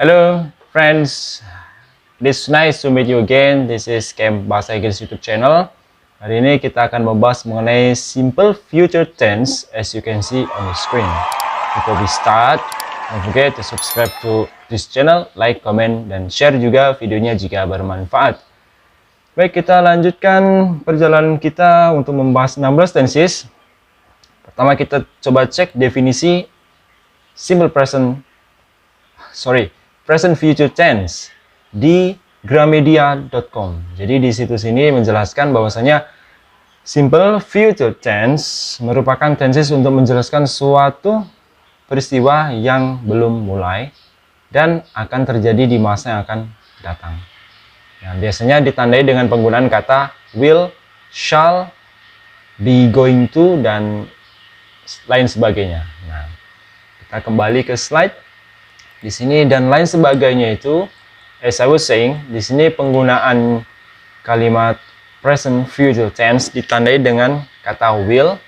Hello friends, it's nice to meet you again. This is Camp Bahasa Inggris YouTube channel. Hari ini kita akan membahas mengenai simple future tense as you can see on the screen. Before we start, don't forget to subscribe to this channel, like, comment, dan share juga videonya jika bermanfaat. Baik, kita lanjutkan perjalanan kita untuk membahas 16 tenses. Pertama kita coba cek definisi present future tense di gramedia.com. Jadi di situs ini menjelaskan bahwasanya simple future tense merupakan tenses untuk menjelaskan suatu peristiwa yang belum mulai dan akan terjadi di masa yang akan datang. Nah, biasanya ditandai dengan penggunaan kata will, shall, be going to, dan lain sebagainya. Nah, kita kembali ke slide. Di sini dan lain sebagainya itu, as I was saying, di sini penggunaan kalimat present future tense ditandai dengan kata will.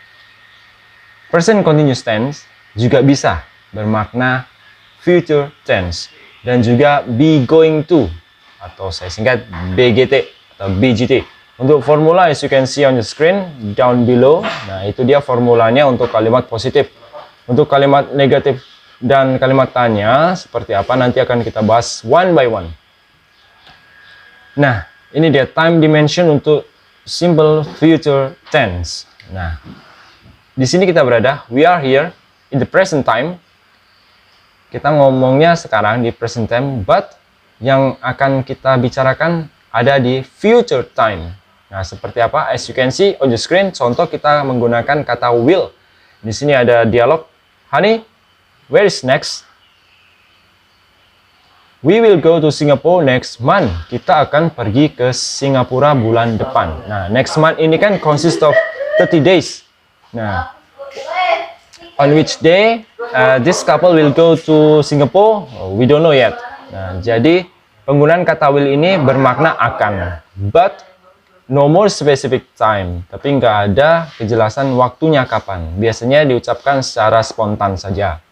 Present continuous tense juga bisa bermakna future tense dan juga be going to atau saya singkat BGT atau BGT. Untuk formula as you can see on the screen down below. Nah, itu dia formulanya untuk kalimat positif. Untuk kalimat negatif dan kalimat tanya seperti apa nanti akan kita bahas one by one. Nah, ini dia time dimension untuk simple future tense. Nah, di sini kita berada, we are here in the present time. Kita ngomongnya sekarang di present time, but yang akan kita bicarakan ada di future time. Nah, seperti apa? As you can see on the screen, contoh kita menggunakan kata will. Di sini ada dialog, honey, where is next? We will go to Singapore next month. Kita akan pergi ke Singapura bulan depan. Nah, next month ini kan consist of 30 days. Nah, on which day this couple will go to Singapore? We don't know yet. Nah, jadi penggunaan kata will ini bermakna akan. But no more specific time. Tapi nggak ada kejelasan waktunya kapan. Biasanya diucapkan secara spontan saja.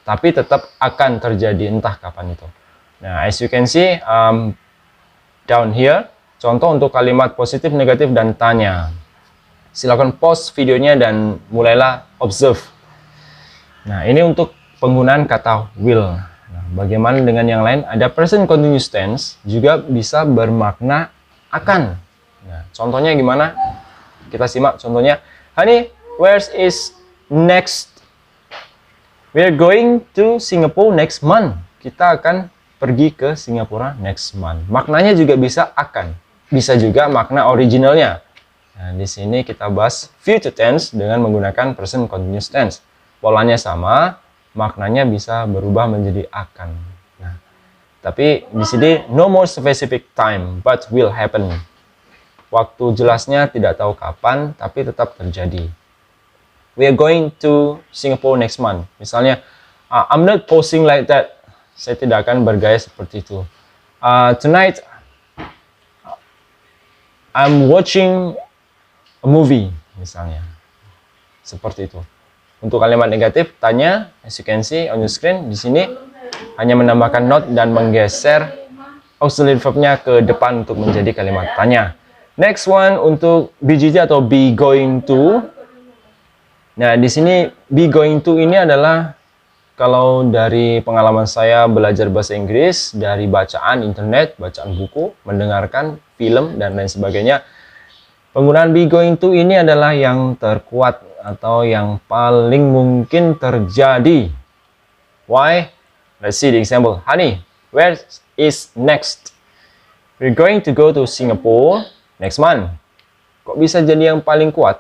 Tapi tetap akan terjadi entah kapan itu. Nah, as you can see down here, contoh untuk kalimat positif, negatif, dan tanya. Silakan pause videonya dan mulailah observe. Nah, ini untuk penggunaan kata will. Nah, bagaimana dengan yang lain? Ada present continuous tense juga bisa bermakna akan. Nah, contohnya gimana? Kita simak contohnya. Honey, where is next? We're going to Singapore next month. Kita akan pergi ke Singapura next month. Maknanya juga bisa akan. Bisa juga makna originalnya. Nah, di sini kita bahas future tense dengan menggunakan present continuous tense. Polanya sama, maknanya bisa berubah menjadi akan. Nah, tapi di sini no more specific time, but will happen. Waktu jelasnya tidak tahu kapan, tapi tetap terjadi. We are going to Singapore next month. Misalnya, I'm not posing like that. Saya tidak akan bergaya seperti itu. Tonight, I'm watching a movie. Misalnya, seperti itu. Untuk kalimat negatif, tanya, as you can see on the screen, di sini hanya menambahkan not dan menggeser auxiliary verb-nya ke depan untuk menjadi kalimat tanya. Next one untuk BGT atau be going to. Nah, di sini be going to ini adalah kalau dari pengalaman saya belajar bahasa Inggris dari bacaan internet, bacaan buku, mendengarkan film dan lain sebagainya. Penggunaan be going to ini adalah yang terkuat atau yang paling mungkin terjadi. Why? Let's see the example. Honey, where is next? We're going to go to Singapore next month. Kok bisa jadi yang paling kuat?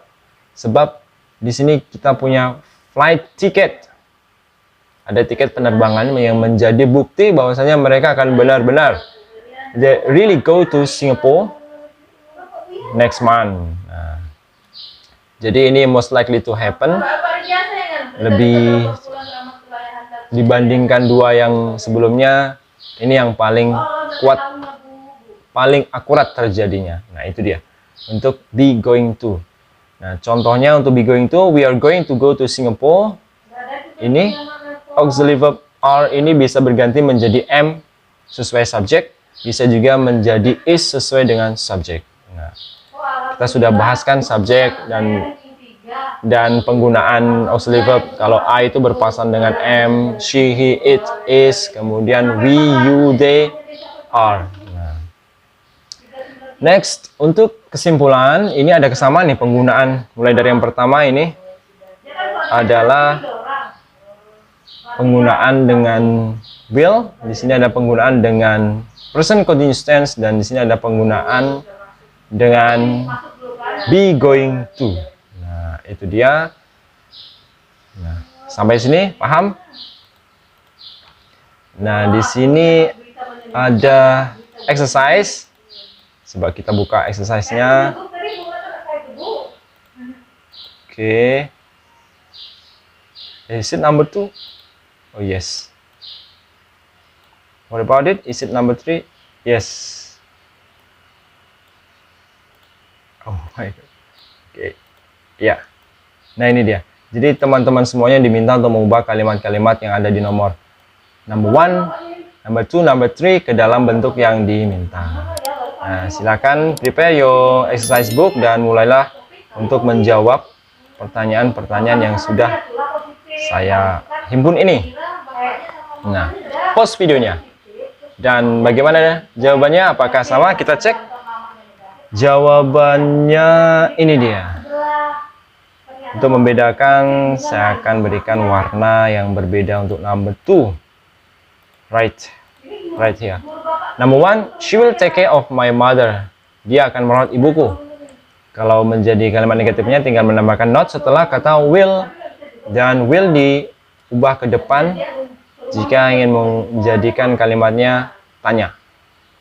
Sebab di sini kita punya flight ticket. Ada tiket penerbangan yang menjadi bukti bahwasanya mereka akan benar-benar they really go to Singapore next month. Nah, jadi ini most likely to happen. Lebih dibandingkan dua yang sebelumnya, ini yang paling kuat, paling akurat terjadinya. Nah, itu dia. Untuk be going to. Nah, contohnya untuk be going to, we are going to go to Singapore. Ini auxiliary verb are ini bisa berganti menjadi am sesuai subjek, bisa juga menjadi is sesuai dengan subjek. Nah, kita sudah bahaskan subjek dan penggunaan auxiliary verb. Kalau I itu berpasangan dengan am, she, he, it, is, kemudian we, you, they, are. Nah. Next, untuk kesimpulan, ini ada kesamaan nih penggunaan. Mulai dari yang pertama ini adalah penggunaan dengan will. Di sini ada penggunaan dengan present continuous tense, dan di sini ada penggunaan dengan be going to. Nah, itu dia. Nah, sampai sini paham? Nah, di sini ada exercise. Coba kita buka exercise-nya. Oke. Is it number 2? Oh, yes. What about it? Is it number 3? Yes. Oh my god. Oke. Ya. Nah, ini dia. Jadi teman-teman semuanya diminta untuk mengubah kalimat-kalimat yang ada di nomor number 1, number 2, number 3 ke dalam bentuk yang diminta. Nah, silakan prepare your exercise book dan mulailah untuk menjawab pertanyaan-pertanyaan yang sudah saya himpun ini. Nah, pause videonya. Dan bagaimana jawabannya? Apakah sama? Kita cek. Jawabannya ini dia. Untuk membedakan, saya akan berikan warna yang berbeda untuk number 2. Right here. Number 1, she will take care of my mother. Dia akan merawat ibuku. Kalau menjadi kalimat negatifnya, tinggal menambahkan not setelah kata will. Dan will diubah ke depan jika ingin menjadikan kalimatnya tanya.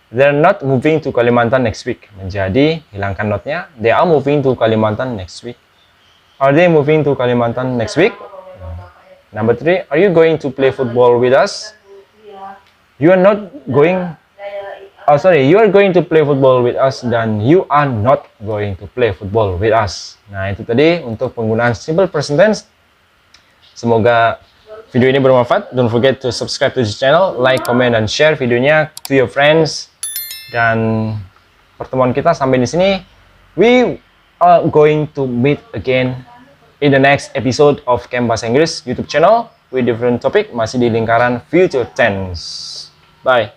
They're not moving to Kalimantan next week. Menjadi, hilangkan notnya. They are moving to Kalimantan next week. Are they moving to Kalimantan next week? Number 3, are you going to play football with us? You are not going. You are going to play football with us, dan you are not going to play football with us. Nah, itu tadi untuk penggunaan simple present tense. Semoga video ini bermanfaat. Don't forget to subscribe to this channel, like, comment, dan share videonya to your friends. Dan pertemuan kita sampai di sini. We are going to meet again in the next episode of Camp Bahasa Inggris YouTube channel with different topic, masih di lingkaran future tense. Bye.